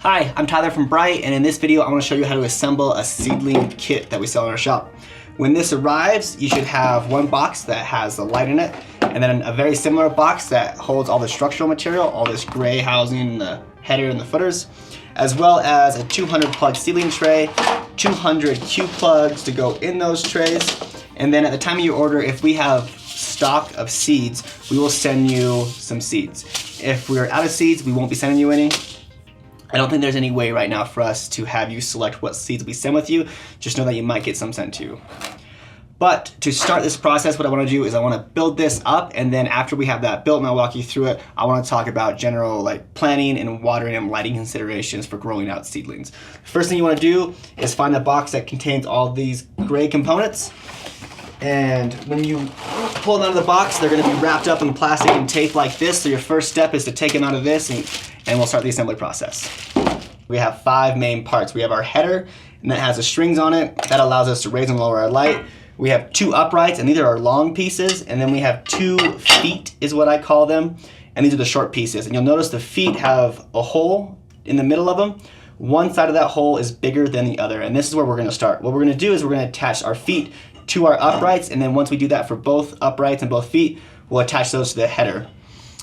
Hi, I'm Tyler from Bright, and in this video I want to show you how to assemble a seedling kit that we sell in our shop. When this arrives, you should have one box that has the light in it, and then a very similar box that holds all the structural material, all this gray housing, the header and the footers, as well as a 200 plug seedling tray, 200 Q plugs to go in those trays, and then at the time of your order, if we have stock of seeds, we will send you some seeds. If we're out of seeds, we won't be sending you any. I don't think there's any way right now for us to have you select what seeds we send with you. Just know that you might get some sent to you. But to start this process, what I want to do is I want to build this up, and then after we have that built and I'll walk you through it, I want to talk about general planting and watering and lighting considerations for growing out seedlings. First thing you want to do is find the box that contains all these gray components. And when you pull them out of the box, they're going to be wrapped up in plastic and tape like this. So your first step is to take them out of this, and we'll start the assembly process. We have 5 main parts. We have our header, and that has the strings on it. That allows us to raise and lower our light. We have 2 uprights, and these are our long pieces. And then we have 2 feet, is what I call them. And these are the short pieces. And you'll notice the feet have a hole in the middle of them. One side of that hole is bigger than the other. And this is where we're going to start. What we're going to do is we're going to attach our feet to our uprights, and then once we do that for both uprights and both feet, we'll attach those to the header.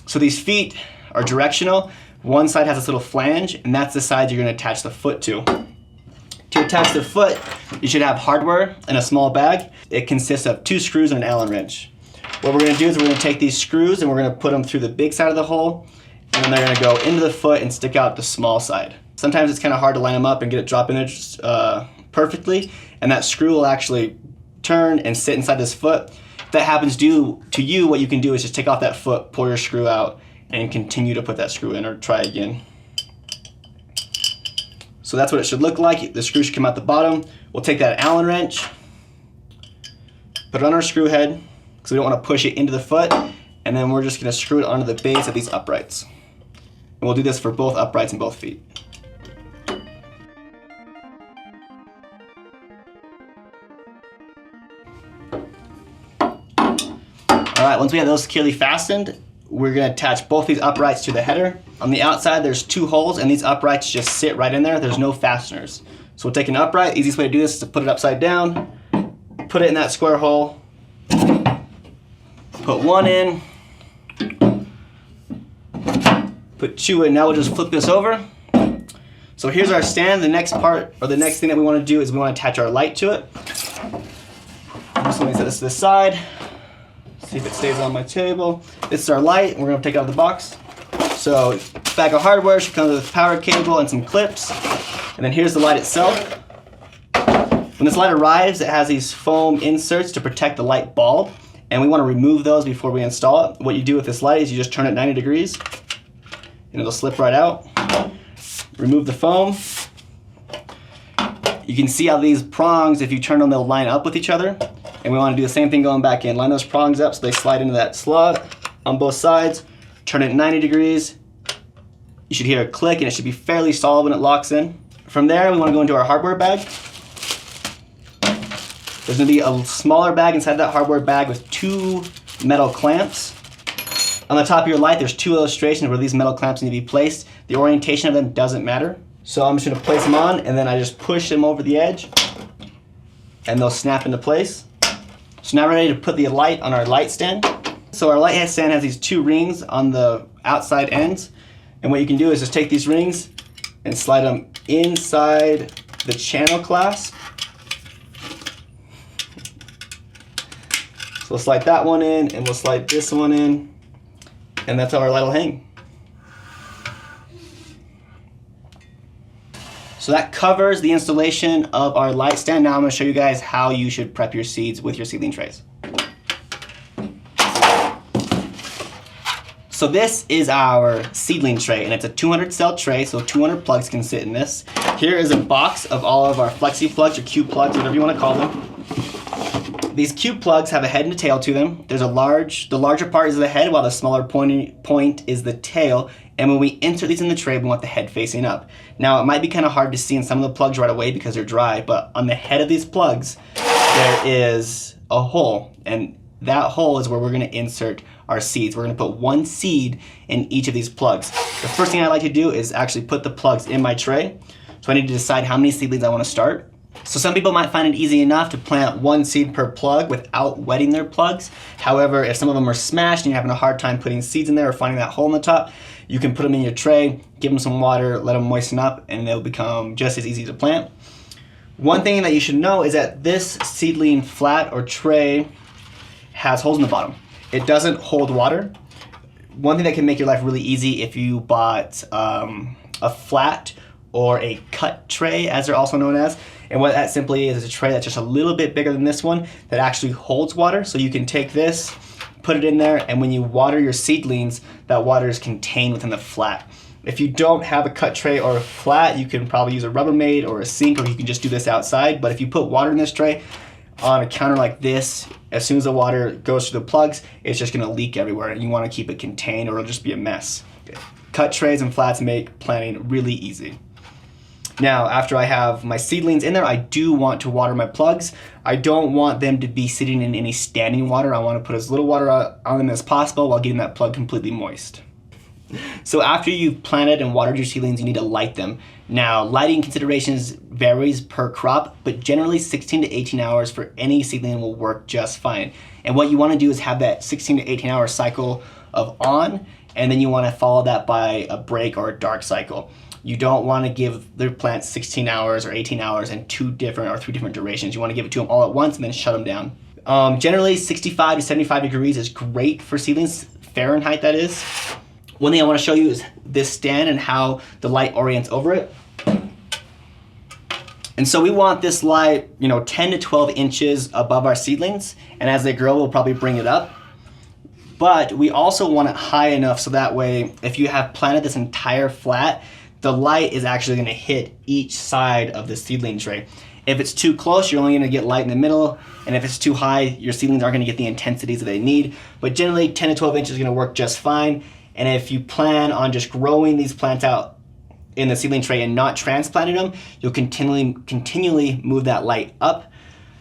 So these feet are directional. One side has this little flange, and that's the side you're going to attach the foot to. To attach the foot, you should have hardware in a small bag. It consists of 2 screws and an Allen wrench. What we're going to do is we're going to take these screws and we're going to put them through the big side of the hole, and then they're going to go into the foot and stick out the small side. Sometimes it's kind of hard to line them up and get it drop in perfectly, and that screw will actually turn and sit inside this foot. If that happens to you, what you can do is just take off that foot, pull your screw out, and continue to put that screw in, or try again. So that's what it should look like. The screw should come out the bottom. We'll take that Allen wrench, put it on our screw head, because we don't want to push it into the foot, and then we're just going to screw it onto the base of these uprights. And we'll do this for both uprights and both feet. Alright, once we have those securely fastened, we're going to attach both these uprights to the header. On the outside, there's 2 holes, and these uprights just sit right in there. There's no fasteners. So we'll take an upright. The easiest way to do this is to put it upside down, put it in that square hole, put 1 in, put 2 in. Now we'll just flip this over. So here's our stand. The next part, or the next thing that we want to do is we want to attach our light to it. So let me set this to the side. See if it stays on my table. This is our light. We're going to take it out of the box. So bag of hardware should come with a power cable and some clips. And then here's the light itself. When this light arrives, it has these foam inserts to protect the light bulb, and we want to remove those before we install it. What you do with this light is you just turn it 90 degrees and it'll slip right out. Remove the foam. You can see how these prongs, if you turn them, they'll line up with each other. And we want to do the same thing going back in. Line those prongs up so they slide into that slot on both sides. Turn it 90 degrees. You should hear a click, and it should be fairly solid when it locks in. From there, we want to go into our hardware bag. There's going to be a smaller bag inside that hardware bag with 2 metal clamps. On the top of your light, there's 2 illustrations where these metal clamps need to be placed. The orientation of them doesn't matter. So I'm just going to place them on, and then I just push them over the edge, and they'll snap into place. So now we're ready to put the light on our light stand. So our light stand has these 2 rings on the outside ends. And what you can do is just take these rings and slide them inside the channel clasp. So we'll slide that one in, and we'll slide this one in. And that's how our light will hang. So that covers the installation of our light stand. Now I'm going to show you guys how you should prep your seeds with your seedling trays. So this is our seedling tray, and it's a 200 cell tray, so 200 plugs can sit in this. Here is a box of all of our flexi plugs or Q plugs, whatever you want to call them. These Q plugs have a head and a tail to them. The larger part is the head, while the smaller point is the tail. And when we insert these in the tray, we want the head facing up. Now, it might be kind of hard to see in some of the plugs right away because they're dry, but on the head of these plugs, there is a hole, and that hole is where we're going to insert our seeds. We're gonna put one seed in each of these plugs. The first thing I like to do is actually put the plugs in my tray. So I need to decide how many seedlings I wanna start. So some people might find it easy enough to plant one seed per plug without wetting their plugs. However, if some of them are smashed and you're having a hard time putting seeds in there or finding that hole in the top, you can put them in your tray, give them some water, let them moisten up, and they'll become just as easy to plant. One thing that you should know is that this seedling flat or tray has holes in the bottom. It doesn't hold water. One thing that can make your life really easy if you bought a flat or a cut tray, as they're also known as. And what that simply is a tray that's just a little bit bigger than this one that actually holds water. So you can take this, put it in there, and when you water your seedlings, that water is contained within the flat. If you don't have a cut tray or a flat, you can probably use a Rubbermaid or a sink, or you can just do this outside. But if you put water in this tray on a counter like this, as soon as the water goes through the plugs, it's just gonna leak everywhere, and you wanna keep it contained or it'll just be a mess. Cut trays and flats make planting really easy. Now, after I have my seedlings in there, I do want to water my plugs. I don't want them to be sitting in any standing water. I want to put as little water on them as possible while getting that plug completely moist. So after you've planted and watered your seedlings, you need to light them. Now, lighting considerations varies per crop, but generally 16 to 18 hours for any seedling will work just fine. And what you want to do is have that 16 to 18 hour cycle of on, and then you want to follow that by a break or a dark cycle. You don't want to give their plants 16 hours or 18 hours in 2 different or 3 different durations. You want to give it to them all at once and then shut them down. Generally 65 to 75 degrees is great for seedlings, Fahrenheit that is. One thing I want to show you is this stand and how the light orients over it. And so we want this light, 10 to 12 inches above our seedlings, and as they grow, we'll probably bring it up. But we also want it high enough so that way, if you have planted this entire flat, the light is actually gonna hit each side of the seedling tray. If it's too close, you're only gonna get light in the middle, and if it's too high, your seedlings aren't gonna get the intensities that they need. But generally, 10 to 12 inches is gonna work just fine. And if you plan on just growing these plants out in the seedling tray and not transplanting them, you'll continually move that light up.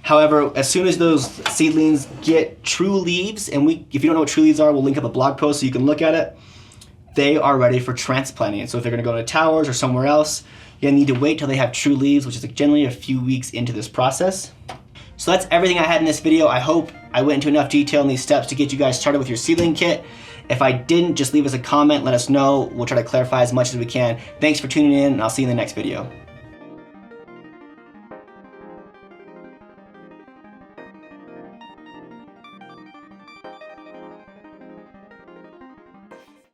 However, as soon as those seedlings get true leaves, and if you don't know what true leaves are, we'll link up a blog post so you can look at it, they are ready for transplanting. So if they're gonna go to towers or somewhere else, you're gonna need to wait till they have true leaves, which is generally a few weeks into this process. So that's everything I had in this video. I hope I went into enough detail in these steps to get you guys started with your seedling kit. If I didn't, just leave us a comment, let us know. We'll try to clarify as much as we can. Thanks for tuning in, and I'll see you in the next video.